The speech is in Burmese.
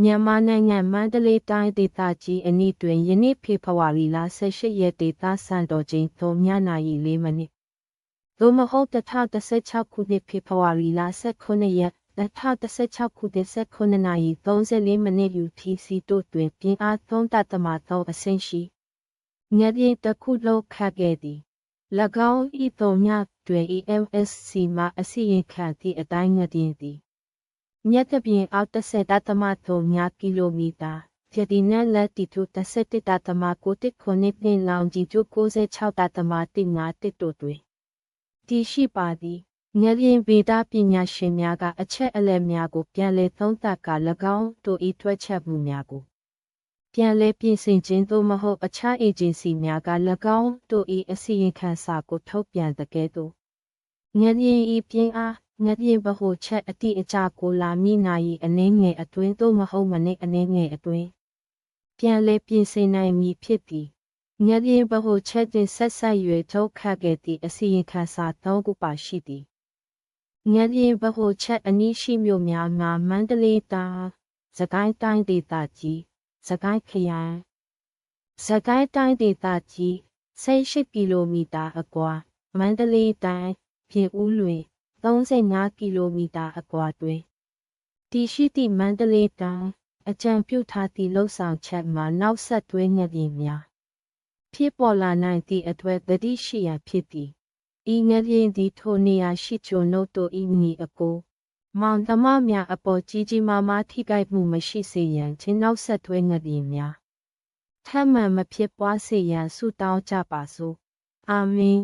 မြန်မာနိုင်ငံမန္တလေးတိုင်းဒေသကြီးအနီးတွင်ယနေ့ဖေဖော်ဝါရီလ18ရက်ဒေသစံတော်ချိန်3ညနာရီ4မိနစ်သို့မဟုတ်2016ခုနှစ်ဖေဖော်ဝါရီလ18ရက်2016ခုနှစ်18နာရီ34မိနစ် UTC တို့တွင်ပြင်းအား3.3အဆင့်ရှိငလျင်တစ်ခုလှုပ်ခတ်ခဲ့သည်၎င်း၏3ညတွင် EMSC မှအစီရင်ခံသည့်အတိုင်းငလျင်သည်မြက်တပြင်းအောက်10.3ကီလိုမီတာဖြတိနက်လက်တီတို17.9ခုနှစ်နှင့်လောင်ကြီးကျိုး96.15တို့တွင်တည်ရှိပါသည်ငလျင်ဗေဒပညာရှင်များကအချက်အလက်များကိုပြန်လည်သုံးသပ်ကာ၎င်းတို့၏တွက်ချက်မှုများကိုပြန်လည်ပြင်ဆင်ခြင်းသို့မဟုတ်အခြားအေဂျင်စီများက၎င်းတို့၏အစီရင်ခံစာကိုထုတ်ပြန်သကဲ့သို့ငလျင်၏ပြင်းအားငလျင်ဗဟိုချက်အတိအကျကိုလာမည့်နာရီအနည်းငယ်အတွင်းသို့မဟုတ်မိနစ်အနည်းငယ်အတွင်းပြန်လည်ပြင်ဆင်နိုင်မည်ဖြစ်သည်ငလျင်ဗဟိုချက်တွင်ဆက်ဆက်၍ထုတ်ခတ်ခဲ့သည့်အစီရင်ခံစာ3ခုပါရှိသည်ငလျင်ဗဟိုချက်အနီးရှိမြို့များမှာမန္တလေးတိုင်းစကိုင်းတိုင်းဒေသကြီးစကိုင်းခရိုင်စကိုင်းတိုင်းဒေသကြီး18ကီလိုမီတာအကွာမန္တလေးတိုင်းပြင်ဦးလွင်35ကီလိုမီတာအကွာတွင်တည်ရှိသည့်မန္တလေးတိုင်းအကြံပြုထားသည့်လှုပ်ဆောင်ချက်မှာနောက်ဆက်တွဲငလျင်များဖြစ်ပေါ်လာနိုင်သည့်အတွက်သတိရှိရန်ဖြစ်သည်ဤငလျင်သည်ထိုနေရာရှိချိုနှုတ်တို့၏မိအကိုမောင်နှမများအပေါ်ကြီးကြီးမားမားထိခိုက်မှုမရှိစေရန်ချင်းနောက်ဆက်တွဲငလျင်များထပ်မံမဖြစ်ပွားစေရန်ဆုတောင်းကြပါစို့အာမင်